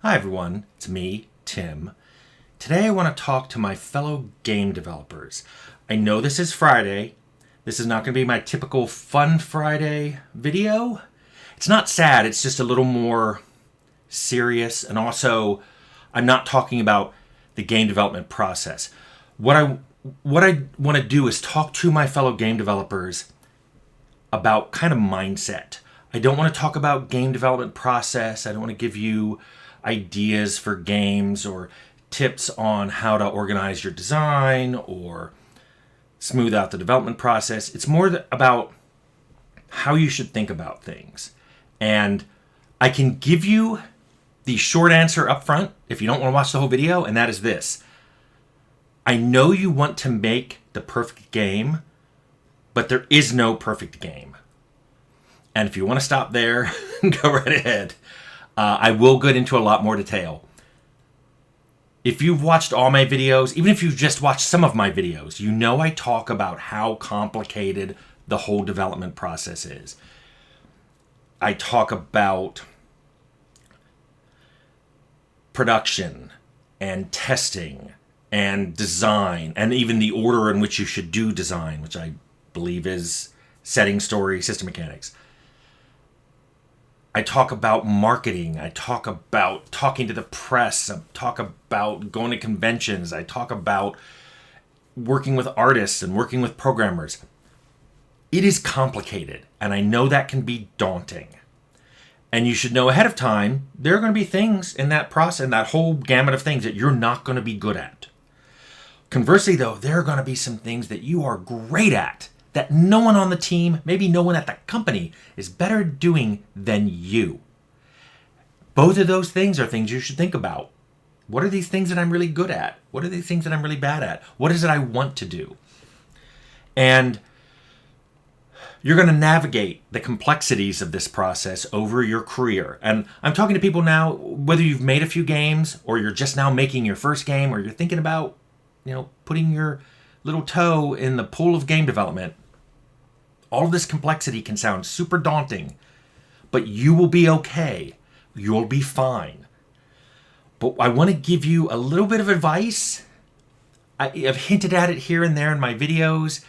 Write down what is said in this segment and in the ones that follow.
Hi everyone, it's me, Tim. Today I want to talk to my fellow game developers. I know this is Friday. This is not going to be my typical Fun Friday video. It's not sad, it's just a little more serious, and also I'm not talking about the game development process. What I want to do is talk to my fellow game developers about kind of mindset. I don't want to talk about game development process. I don't want to give you ideas for games or tips on how to organize your design or smooth out the development process. It's more about how you should think about things. And I can give you the short answer up front if you don't want to watch the whole video, and that is this. I know you want to make the perfect game, but there is no perfect game. And if you want to stop there, go right ahead. I will get into a lot more detail. If you've watched all my videos, even if you've just watched some of my videos, you know I talk about how complicated the whole development process is. I talk about production and testing and design and even the order in which you should do design, which I believe is setting, story, system mechanics. I talk about marketing. I talk about talking to the press. I talk about going to conventions. I talk about working with artists and working with programmers. It is complicated, and I know that can be daunting. And you should know ahead of time, there are going to be things in that process, in that whole gamut of things that you're not going to be good at. Conversely, though, there are going to be some things that you are great at that no one on the team, maybe no one at the company, is better doing than you. Both of those things are things you should think about. What are these things that I'm really good at? What are these things that I'm really bad at? What is it I want to do? And you're going to navigate the complexities of this process over your career. And I'm talking to people now, whether you've made a few games or you're just now making your first game or you're thinking about, putting your little toe in the pool of game development. All of this complexity can sound super daunting, but you will be okay. You'll be fine. But I want to give you a little bit of advice. I've hinted at it here and there in my videos,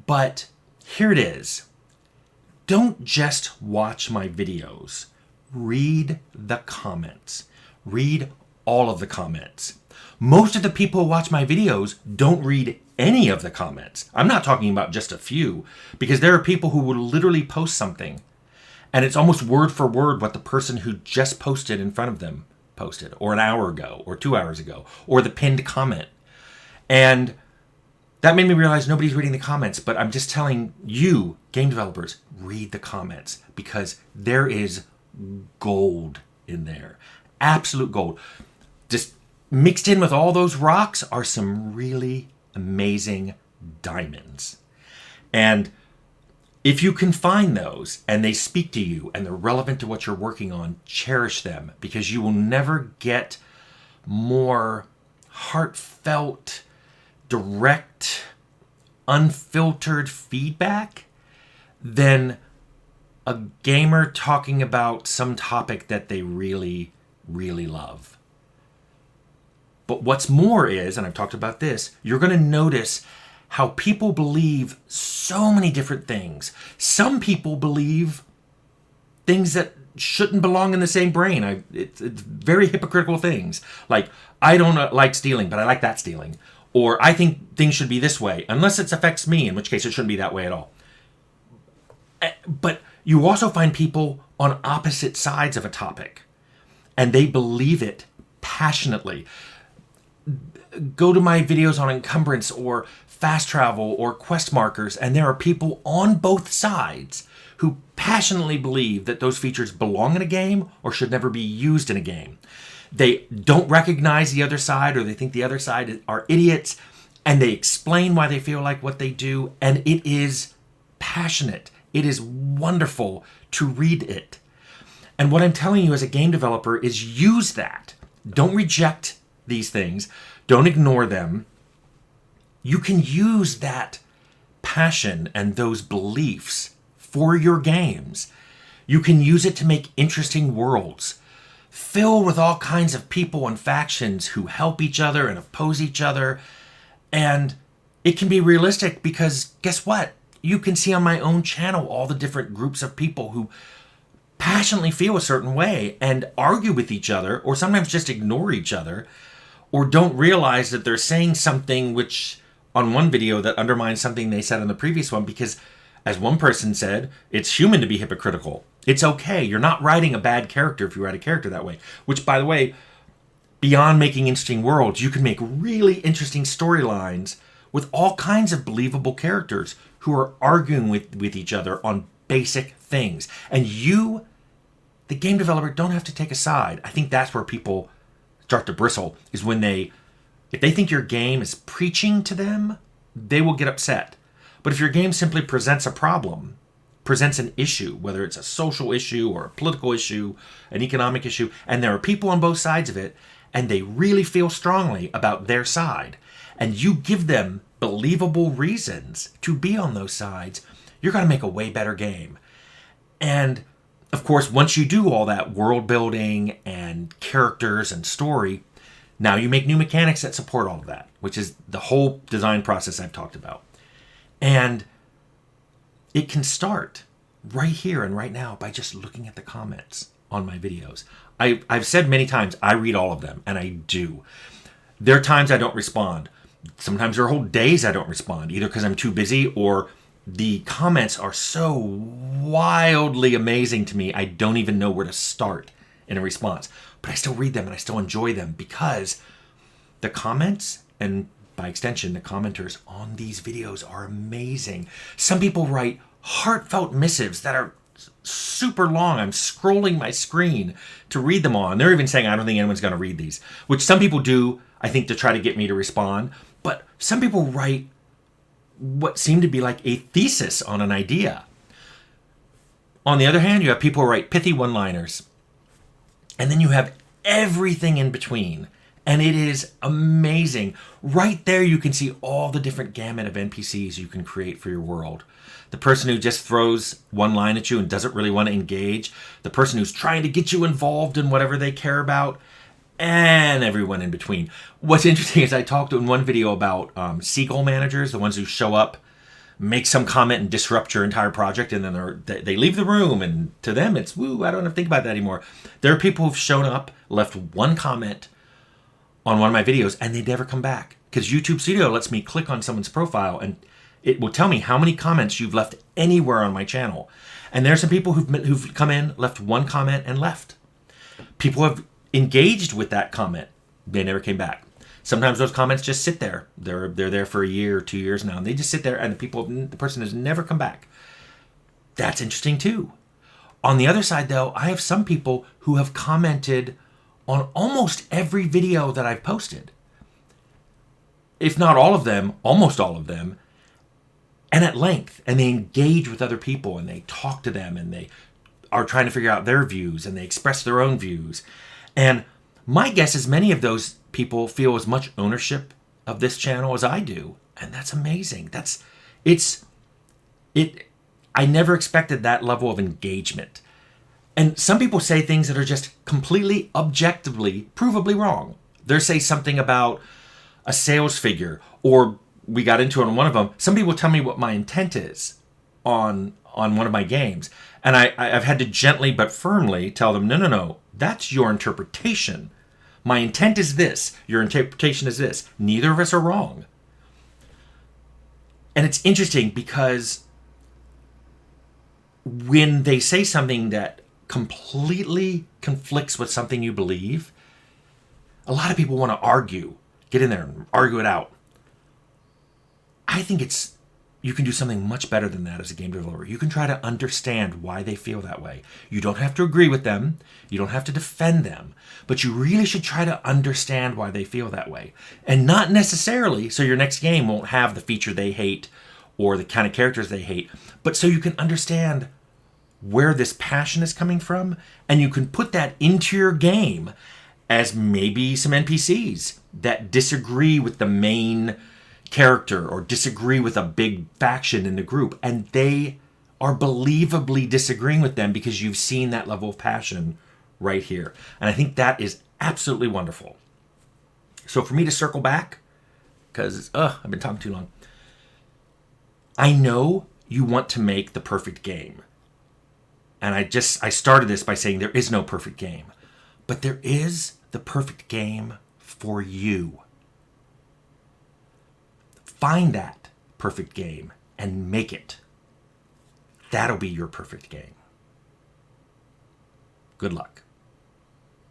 but here it is. Don't just watch my videos. Read the comments. Read all of the comments. Most of the people who watch my videos don't read any of the comments. I'm not talking about just a few, because there are people who will literally post something and it's almost word for word what the person who just posted in front of them posted, or an hour ago, or 2 hours ago, or the pinned comment. And that made me realize nobody's reading the comments, but I'm just telling you, game developers, read the comments, because there is gold in there. Absolute gold. Just mixed in with all those rocks are some really amazing diamonds. And if you can find those and they speak to you and they're relevant to what you're working on, cherish them, because you will never get more heartfelt, direct, unfiltered feedback than a gamer talking about some topic that they really, really love. But what's more is, and I've talked about this, you're going to notice how people believe so many different things. Some people believe things that shouldn't belong in the same brain. It's very hypocritical things. Like, I don't like stealing, but I like that stealing. Or I think things should be this way, unless it affects me, in which case it shouldn't be that way at all. But you also find people on opposite sides of a topic, and they believe it passionately. Go to my videos on encumbrance or fast travel or quest markers, and there are people on both sides who passionately believe that those features belong in a game or should never be used in a game. They don't recognize the other side, or they think the other side are idiots, and they explain why they feel like what they do, and it is passionate. It is wonderful to read it. And what I'm telling you as a game developer is use that. Don't reject these things. Don't ignore them. You can use that passion and those beliefs for your games. You can use it to make interesting worlds. filled with all kinds of people and factions who help each other and oppose each other. And it can be realistic because guess what? You can see on my own channel all the different groups of people who passionately feel a certain way and argue with each other, or sometimes just ignore each other, or don't realize that they're saying something which on one video that undermines something they said on the previous one, because as one person said, it's human to be hypocritical. It's okay. You're not writing a bad character if you write a character that way. Which, by the way, beyond making interesting worlds, you can make really interesting storylines with all kinds of believable characters who are arguing with each other on basic things. And you, the game developer, don't have to take a side. I think that's where people start to bristle, is when if they think your game is preaching to them, they will get upset. But if your game simply presents a problem, presents an issue, whether it's a social issue or a political issue, an economic issue, and there are people on both sides of it, and they really feel strongly about their side, and you give them believable reasons to be on those sides, you're going to make a way better game. And of course, once you do all that world building and characters and story, now you make new mechanics that support all of that, which is the whole design process I've talked about. And it can start right here and right now by just looking at the comments on my videos. I've said many times, I read all of them, and I do. There are times I don't respond. Sometimes there are whole days I don't respond, either because I'm too busy or the comments are so wildly amazing to me, I don't even know where to start in a response. But I still read them and I still enjoy them because the comments, and by extension, the commenters on these videos, are amazing. Some people write heartfelt missives that are super long. I'm scrolling my screen to read them all. And they're even saying, I don't think anyone's going to read these, which some people do, I think, to try to get me to respond. But some people write what seem to be like a thesis on an idea. On the other hand, you have people who write pithy one-liners. And then you have everything in between. And it is amazing. Right there, you can see all the different gamut of NPCs you can create for your world. The person who just throws one line at you and doesn't really want to engage. The person who's trying to get you involved in whatever they care about. And everyone in between. What's interesting is I talked in one video about seagull managers, the ones who show up, make some comment and disrupt your entire project, and then they leave the room, and to them it's, woo, I don't have to think about that anymore. There are people who've shown up, left one comment on one of my videos, and they never come back. Because YouTube Studio lets me click on someone's profile, and it will tell me how many comments you've left anywhere on my channel. And there are some people who've come in, left one comment, and left. People have engaged with that comment. They never came back. Sometimes those comments just sit there. They're there for a year or 2 years now, and they just sit there, and the person has never come back. That's interesting too. On the other side, though, I have some people who have commented on almost every video that I've posted. If not all of them, almost all of them, and at length. And they engage with other people, and they talk to them, and they are trying to figure out their views, and they express their own views. And my guess is many of those people feel as much ownership of this channel as I do. And that's amazing. I never expected that level of engagement. And some people say things that are just completely objectively, provably wrong. They'll say something about a sales figure, or we got into it on one of them. Some people tell me what my intent is on one of my games. And I've had to gently but firmly tell them, no, that's your interpretation. My intent is this. Your interpretation is this. Neither of us are wrong. And it's interesting because when they say something that completely conflicts with something you believe, a lot of people want to argue. Get in there and argue it out. I think you can do something much better than that as a game developer. You can try to understand why they feel that way. You don't have to agree with them. You don't have to defend them. But you really should try to understand why they feel that way. And not necessarily so your next game won't have the feature they hate or the kind of characters they hate, but so you can understand where this passion is coming from, and you can put that into your game as maybe some NPCs that disagree with the main character or disagree with a big faction in the group, and they are believably disagreeing with them because you've seen that level of passion right here. And I think that is absolutely wonderful. So for me to circle back, because I've been talking too long. I know you want to make the perfect game. And I started this by saying there is no perfect game. But there is the perfect game for you. Find that perfect game and make it. That'll be your perfect game. Good luck.